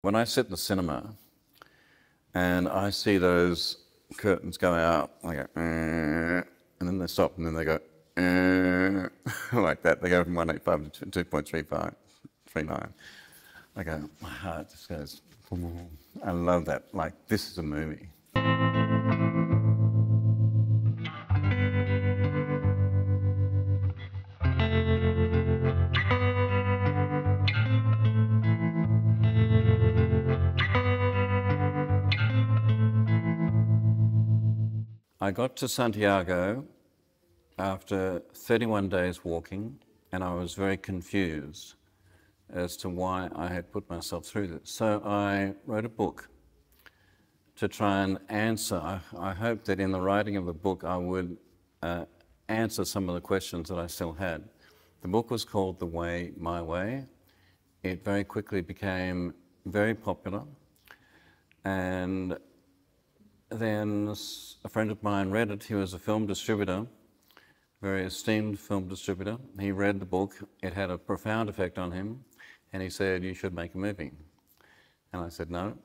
When I sit in the cinema and I see those curtains go out, I go, and then they stop, and then they go, like that. They go from 185 to 2.39. I go, my heart just goes, I love that. Like, this is a movie. I got to Santiago after 31 days walking, and I was very confused as to why I had put myself through this. So I wrote a book to try and answer. I hoped that in the writing of the book I would answer some of the questions that I still had. The book was called The Way, My Way. It very quickly became very popular, and then a friend of mine read it. He was a film distributor, very esteemed film distributor. He read the book. It had a profound effect on him, and he said, you should make a movie. And I said, no,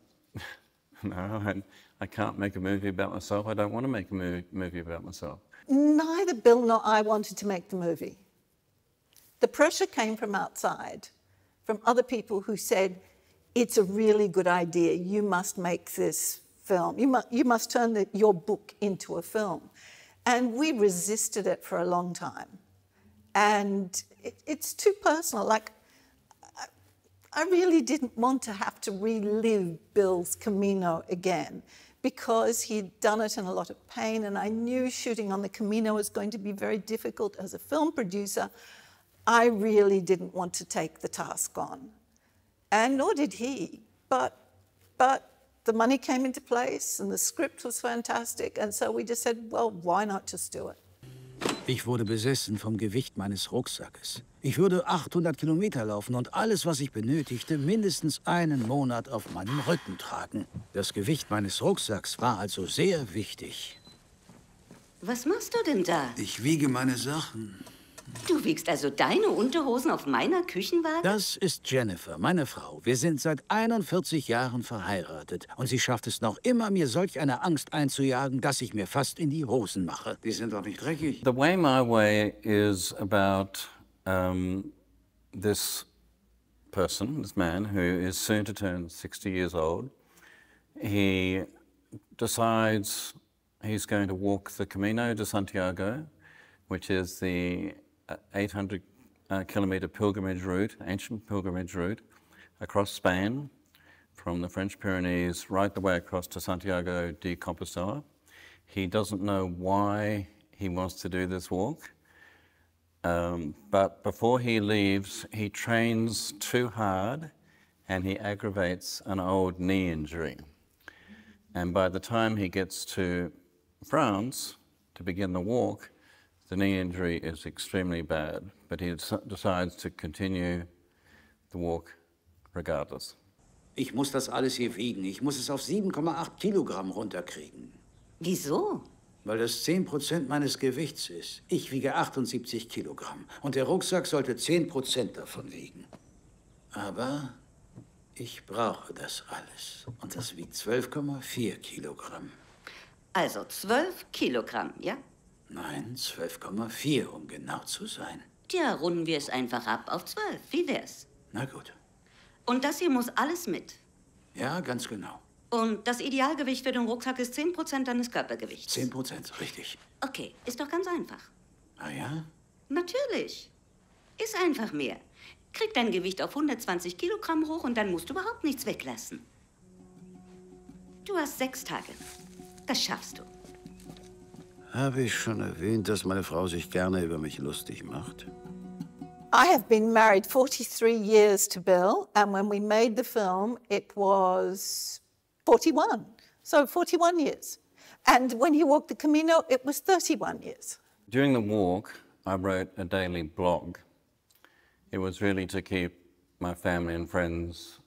no, I can't make a movie about myself. I don't want to make a movie about myself. Neither Bill nor I wanted to make the movie. The pressure came from outside, from other people who said, it's a really good idea, you must make this film. You must turn your book into a film. And we resisted it for a long time. And it's too personal. Like, I really didn't want to have to relive Bill's Camino again, because he'd done it in a lot of pain, and I knew shooting on the Camino was going to be very difficult as a film producer. I really didn't want to take the task on. And nor did he. But the money came into place and the script was fantastic, and so we just said, well, why not just do it? Ich wurde besessen vom Gewicht meines Rucksackes. Ich würde 800 Kilometer laufen und alles, was ich benötigte, mindestens einen Monat auf meinem Rücken tragen. Das Gewicht meines Rucksacks war also sehr wichtig. Was machst du denn da? Ich wiege meine Sachen. Du wiegst also deine Unterhosen auf meiner Küchenwaage? Das ist Jennifer, meine Frau. Wir sind seit 41 Jahren verheiratet. Und sie schafft es noch immer, mir solch eine Angst einzujagen, dass ich mir fast in die Hosen mache. Die sind doch nicht dreckig. The Way, My Way is about this person, this man, who is soon to turn 60 years old. He decides he's going to walk the Camino de Santiago, which is the 800-kilometre pilgrimage route, ancient pilgrimage route, across Spain, from the French Pyrenees right the way across to Santiago de Compostela. He doesn't know why he wants to do this walk, but before he leaves, he trains too hard and he aggravates an old knee injury. And by the time he gets to France to begin the walk, the knee injury is extremely bad, but he decides to continue the walk regardless. Ich muss das alles hier wiegen. Ich muss es auf 7,8 Kilogramm runterkriegen. Wieso? Weil das 10% meines Gewichts ist. Ich wiege 78 Kilogramm und der Rucksack sollte 10% davon wiegen. Aber ich brauche das alles und das wiegt 12,4 Kilogramm. Also 12 Kilogramm, ja? Nein, 12,4, um genau zu sein. Tja, runden wir es einfach ab auf 12. Wie wär's? Na gut. Und das hier muss alles mit? Ja, ganz genau. Und das Idealgewicht für den Rucksack ist 10% deines Körpergewichts? 10%, richtig. Okay, ist doch ganz einfach. Ah ja? Natürlich. Ist einfach mehr. Krieg dein Gewicht auf 120 Kilogramm hoch und dann musst du überhaupt nichts weglassen. Du hast 6 Tage. Das schaffst du. Habe ich schon erwähnt, dass meine Frau sich gerne über mich lustig macht? I have been married 43 years to Bill, and when we made the film, it was 41. So 41 years. And when he walked the Camino, it was 31 years. During the walk, I wrote a daily blog. It was really to keep my family and friends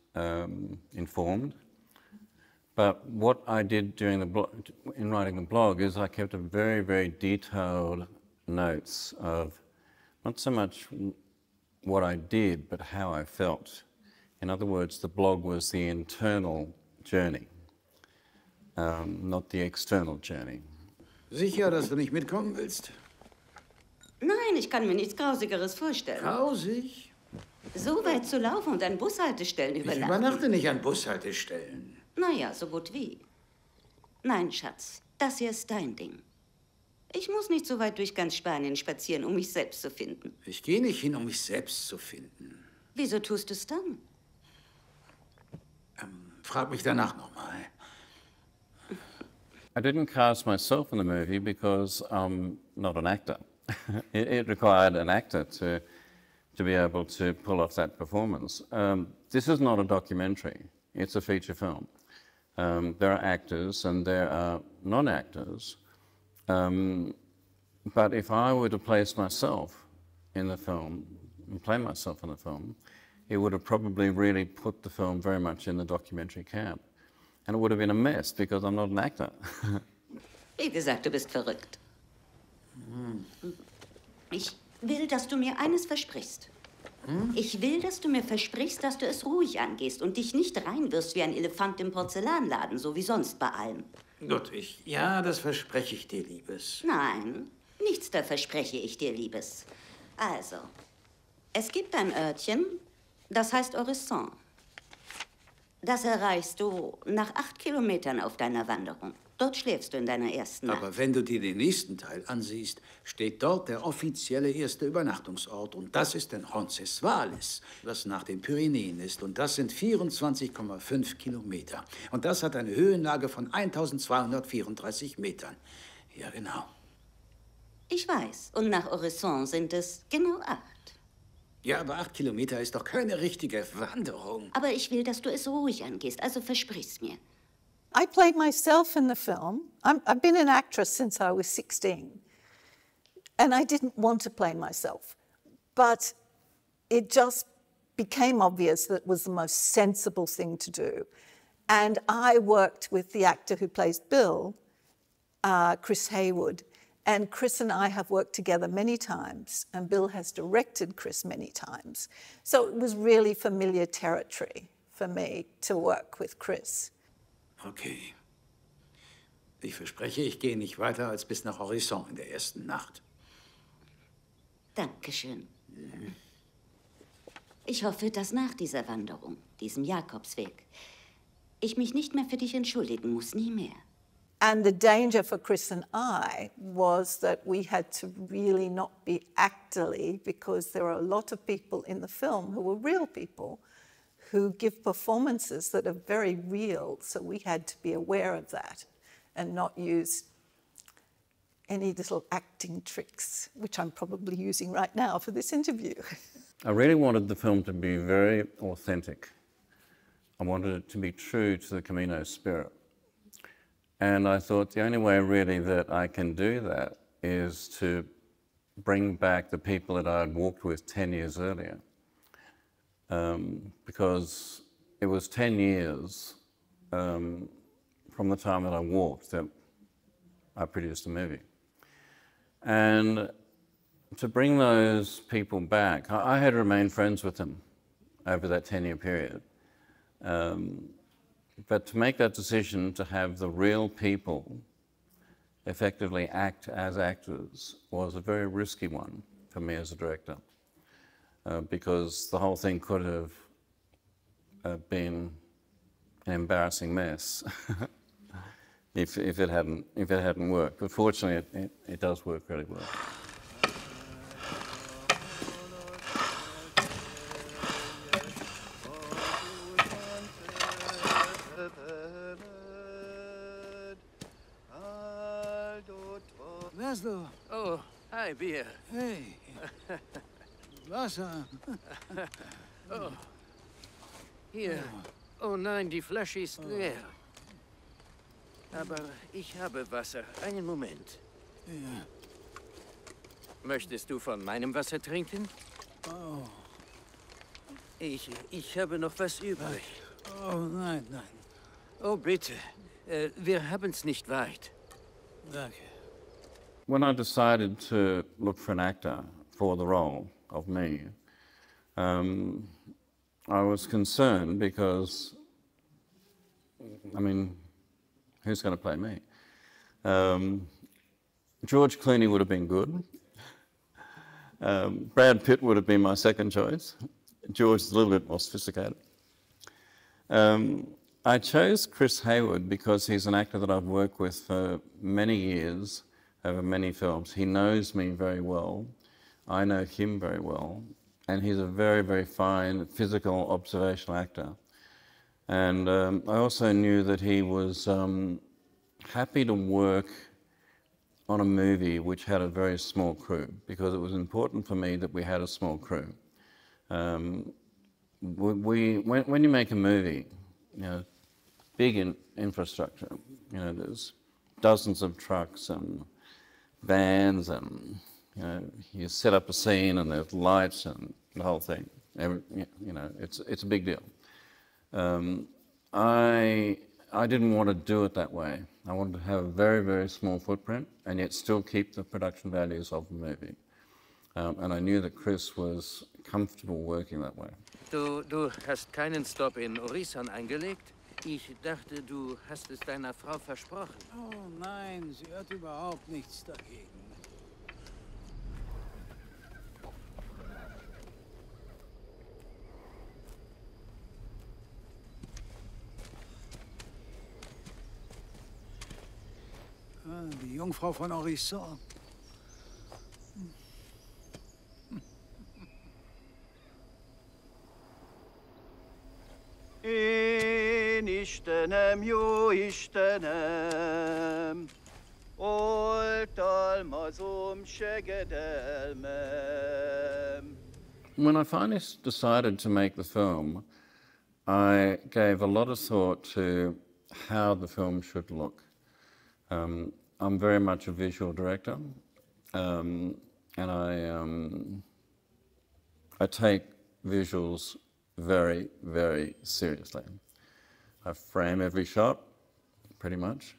informed. But what I did during in writing the blog is I kept a very, very detailed notes of not so much what I did, but how I felt In other words, the blog was the internal journey, not the external journey. Sicher, dass du nicht mitkommen willst? Nein, ich kann mir nichts Grausigeres vorstellen. Grausig? So weit zu laufen und an Bushaltestellen übernachten. Ich übernachte nicht an Bushaltestellen. Naja, so gut wie. Nein, Schatz, das hier ist dein Ding. Ich muss nicht so weit durch ganz Spanien spazieren, um mich selbst zu finden. Ich gehe nicht hin, um mich selbst zu finden. Wieso tust du es dann? Frag mich danach nochmal. I didn't cast myself in the movie because I'm not an actor. It required an actor to be able to pull off that performance. This is not a documentary, it's a feature film. There are actors and there are non-actors. But if I were to place myself in the film, and play myself in the film, it would have probably really put the film very much in the documentary camp. And it would have been a mess because I'm not an actor. Wie gesagt, du bist verrückt. Ich will, dass du mir eines versprichst. Ich will, dass du mir versprichst, dass du es ruhig angehst und dich nicht reinwirfst wie ein Elefant im Porzellanladen, so wie sonst bei allem. Gut, ja, das verspreche ich dir, Liebes. Nein, nichts da verspreche ich dir, Liebes. Also, es gibt ein Örtchen, das heißt Horizont. Das erreichst du nach 8 Kilometern auf deiner Wanderung. Dort schläfst du in deiner ersten Nacht. Aber wenn du dir den nächsten Teil ansiehst, steht dort der offizielle erste Übernachtungsort. Und das ist in Roncesvalles, was nach den Pyrenäen ist. Und das sind 24,5 Kilometer. Und das hat eine Höhenlage von 1234 Metern. Ja, genau. Ich weiß. Und nach Horizont sind es genau 8. Ja, aber 8 Kilometer ist doch keine richtige Wanderung. Aber ich will, dass du es ruhig angehst, also versprich's mir. I played myself in the film. I've been an actress since I was 16. And I didn't want to play myself. But it just became obvious that it was the most sensible thing to do. And I worked with the actor who plays Bill, Chris Haywood. And Chris and I have worked together many times, and Bill has directed Chris many times. So it was really familiar territory for me to work with Chris. Okay. Ich verspreche, ich gehe nicht weiter als bis nach Horizont in der ersten Nacht. Dankeschön. Ich hoffe, dass nach dieser Wanderung, diesem Jakobsweg, ich mich nicht mehr für dich entschuldigen muss, nie mehr. And the danger for Chris and I was that we had to really not be actorly, because there are a lot of people in the film who were real people who give performances that are very real. So we had to be aware of that and not use any little acting tricks, which I'm probably using right now for this interview. I really wanted the film to be very authentic. I wanted it to be true to the Camino spirit. And I thought the only way really that I can do that is to bring back the people that I had walked with 10 years earlier. Because it was 10 years from the time that I walked that I produced a movie. And to bring those people back, I had remained friends with them over that 10-year period. But to make that decision to have the real people effectively act as actors was a very risky one for me as a director, because the whole thing could have been an embarrassing mess if it hadn't worked. But fortunately, it does work really well. Oh, hi, Bier. Hey, Wasser. Oh, hier. Oh nein, die Flasche ist leer. Aber ich habe Wasser. Einen Moment. Ja. Möchtest du von meinem Wasser trinken? Oh. Ich habe noch was übrig. Oh, nein, nein. Oh, bitte. Wir haben's nicht weit. Danke. When I decided to look for an actor for the role of me, I was concerned because, I mean, who's going to play me? George Clooney would have been good. Brad Pitt would have been my second choice. George is a little bit more sophisticated. I chose Chris Hayward because he's an actor that I've worked with for many years, over many films. He knows me very well. I know him very well. And he's a very, very fine physical observational actor. And I also knew that he was happy to work on a movie which had a very small crew, because it was important for me that we had a small crew. When you make a movie, you know, big infrastructure, you know, there's dozens of trucks and vans, and you know, you set up a scene and there's lights and the whole thing. You know, it's a big deal. I didn't want to do it that way. I wanted to have a very, very small footprint and yet still keep the production values of the movie. And I knew that Chris was comfortable working that way. Du hast keinen Stop in Orissan eingelegt? Ich dachte, du hast es deiner Frau versprochen. Oh nein, sie hat überhaupt nichts dagegen. Die Jungfrau von Orissan. Én Istenem, jó Istenem, oltalmazom segedelmem. When I finally decided to make the film, I gave a lot of thought to how the film should look. I'm very much a visual director, and I take visuals very, very seriously. I frame every shot, pretty much.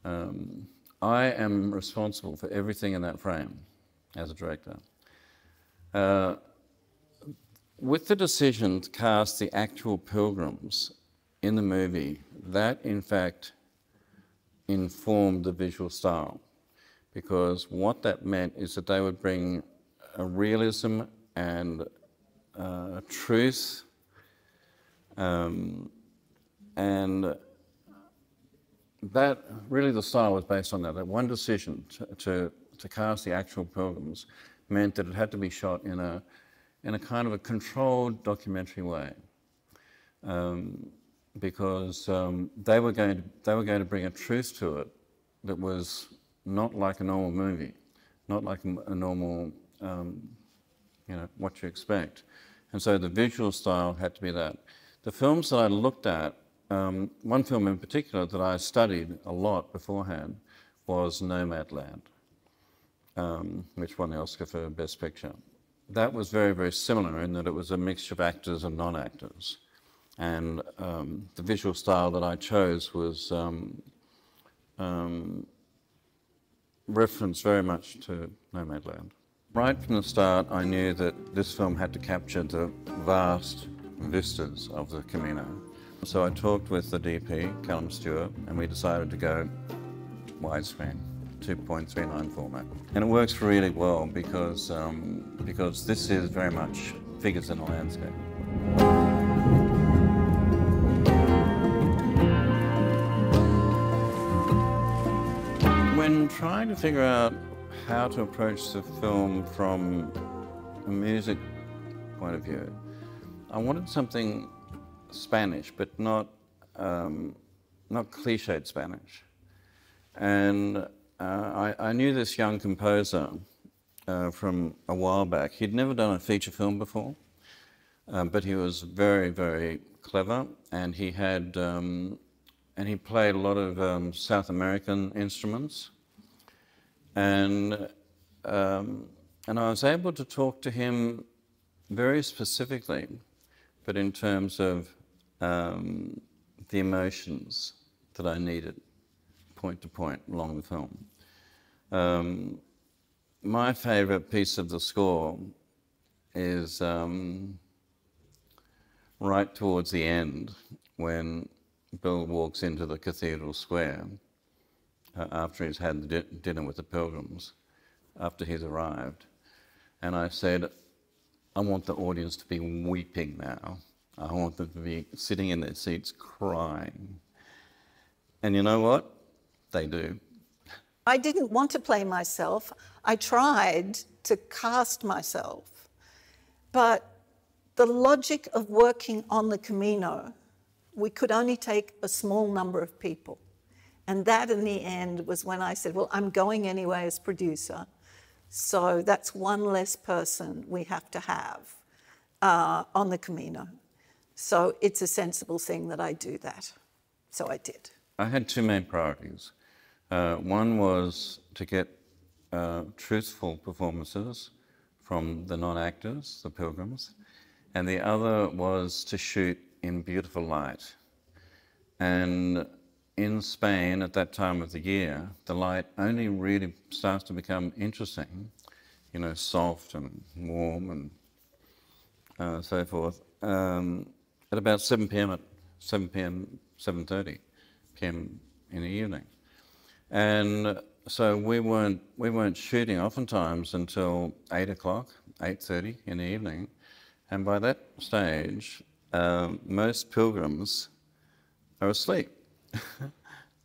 I am responsible for everything in that frame as a director. With the decision to cast the actual pilgrims in the movie, that in fact informed the visual style, because what that meant is that they would bring a realism and truth, and that really the style was based on that. That one decision to cast the actual pilgrims meant that it had to be shot in a kind of a controlled documentary way. Because they were going to bring a truth to it that was not like a normal movie, not like a normal, you know, what you expect. And so the visual style had to be that. The films that I looked at, one film in particular that I studied a lot beforehand was Nomadland, which won the Oscar for Best Picture. That was very, very similar in that it was a mixture of actors and non-actors. And the visual style that I chose was referenced very much to Nomadland. Right from the start, I knew that this film had to capture the vast vistas of the Camino. So I talked with the DP, Callum Stewart, and we decided to go widescreen, 2.39 format. And it works really well because this is very much figures in a landscape. When trying to figure out how to approach the film from a music point of view, I wanted something Spanish, but not cliched Spanish. And I knew this young composer from a while back. He'd never done a feature film before, but he was very, very clever, and he had and he played a lot of South American instruments. And I was able to talk to him very specifically, but in terms of the emotions that I needed, point to point along the film. My favourite piece of the score is right towards the end when Bill walks into the cathedral square after he's had dinner with the pilgrims, after he's arrived. And I said, I want the audience to be weeping now. I want them to be sitting in their seats crying. And you know what? They do. I didn't want to play myself. I tried to cast myself. But the logic of working on the Camino, we could only take a small number of people. And that in the end was when I said, well, I'm going anyway as producer. So that's one less person we have to have on the Camino. So it's a sensible thing that I do that. So I did. I had two main priorities. One was to get truthful performances from the non-actors, the pilgrims, and the other was to shoot in beautiful light. And in Spain at that time of the year, the light only really starts to become interesting, you know, soft and warm and so forth, at about 7 p.m. 7:30 p.m. in the evening. And so we weren't shooting oftentimes until 8 o'clock, 8:30 in the evening. And by that stage, most pilgrims are asleep.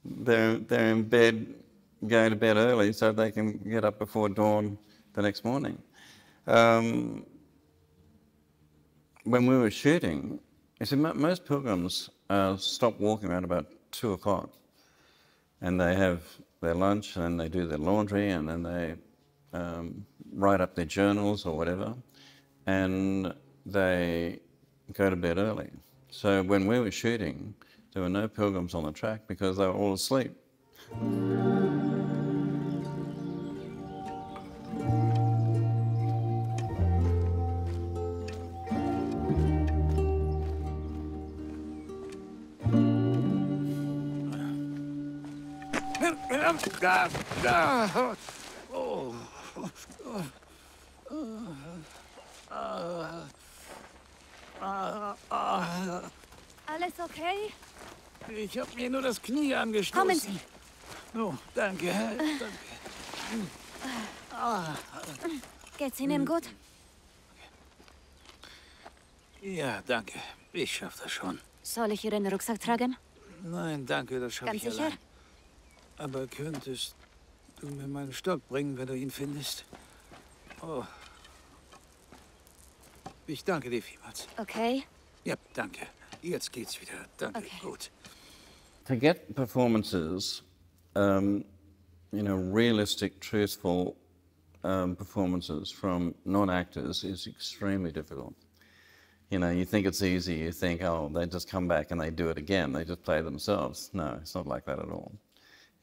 They're in bed, going to bed early so they can get up before dawn the next morning. When we were shooting, you see, most pilgrims stop walking around about 2 o'clock, and they have their lunch, and then they do their laundry, and then they write up their journals or whatever, and they go to bed early. So when we were shooting, there were no pilgrims on the track because they were all asleep. Alles okay? Ich habe mir nur das Knie angestoßen. Kommen Sie. Oh, danke. Danke. Geht's Ihnen gut? Ja, danke. Ich schaffe das schon. Soll ich Ihren Rucksack tragen? Nein, danke, das schaffe ich Ganz sicher? allein. Aber könntest du mir meinen Stock bringen, wenn du ihn findest? Oh. Ich danke dir vielmals. Okay. Ja, danke. Jetzt geht's wieder. Danke, Okay. gut. To get performances, you know, realistic, truthful performances from non-actors is extremely difficult. You know, you think it's easy, you think, oh, they just come back and they do it again, they just play themselves. No, it's not like that at all.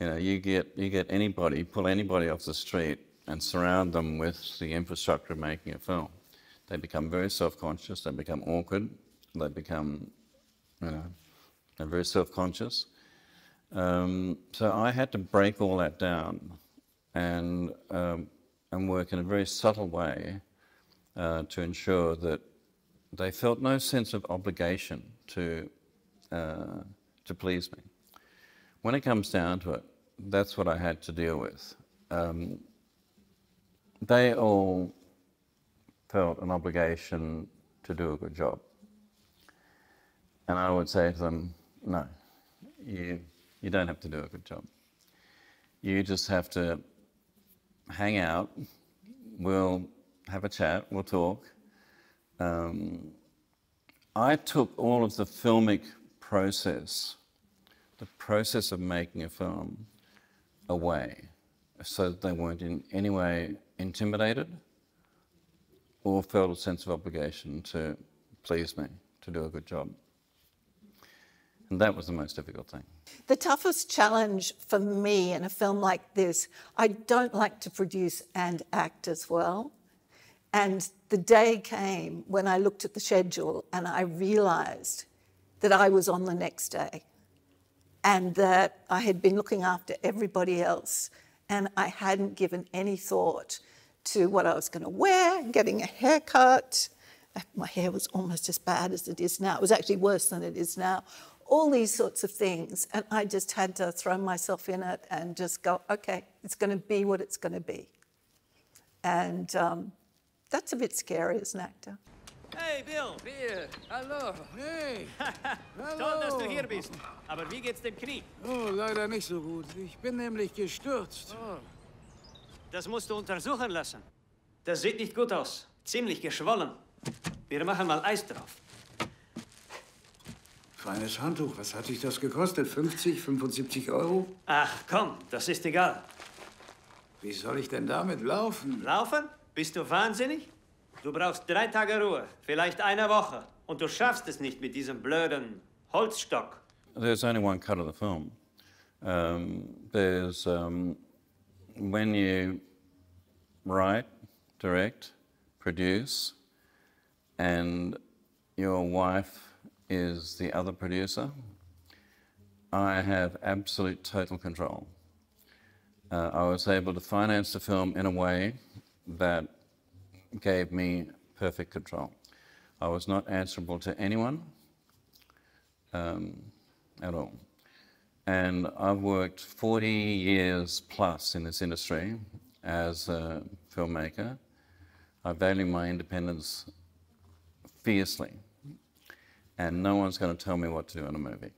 You know, you get anybody, pull anybody off the street and surround them with the infrastructure of making a film. They become very self-conscious, they become awkward, they become, you know, they're very self-conscious. So I had to break all that down and work in a very subtle way to ensure that they felt no sense of obligation to please me. When it comes down to it, that's what I had to deal with. They all felt an obligation to do a good job. And I would say to them, no, you don't have to do a good job. You just have to hang out, we'll have a chat, we'll talk. I took all of the filmic process, the process of making a film, away so that they weren't in any way intimidated or felt a sense of obligation to please me, to do a good job. And that was the most difficult thing. The toughest challenge for me in a film like this, I don't like to produce and act as well. And the day came when I looked at the schedule and I realised that I was on the next day and that I had been looking after everybody else and I hadn't given any thought to what I was going to wear, getting a haircut, My hair was almost as bad as it is now. It was actually worse than it is now. All these sorts of things. And I just had to throw myself in it and just go, okay, it's going to be what it's going to be. And that's a bit scary as an actor. Hey, Bill. Bill, hallo. Hey, Toll, dass du hier bist. Aber wie geht's dem Knie? Oh, leider nicht so gut. Ich bin nämlich gestürzt. Oh. Das musst du untersuchen lassen. Das sieht nicht gut aus. Ziemlich geschwollen. Wir machen mal Eis drauf. Feines Handtuch, was hat dich das gekostet? 50, 75 Euro? Ach, komm, das ist egal. Wie soll ich denn damit laufen? Laufen? Bist du wahnsinnig? Du brauchst 3 Tage Ruhe, vielleicht eine Woche. Und du schaffst es nicht mit diesem blöden Holzstock. There's only one cut of the film. There's when you write, direct, produce, and your wife is the other producer, I have absolute total control. I was able to finance the film in a way that gave me perfect control. I was not answerable to anyone at all. And I've worked 40 years plus in this industry as a filmmaker. I value my independence fiercely, and no one's going to tell me what to do in a movie.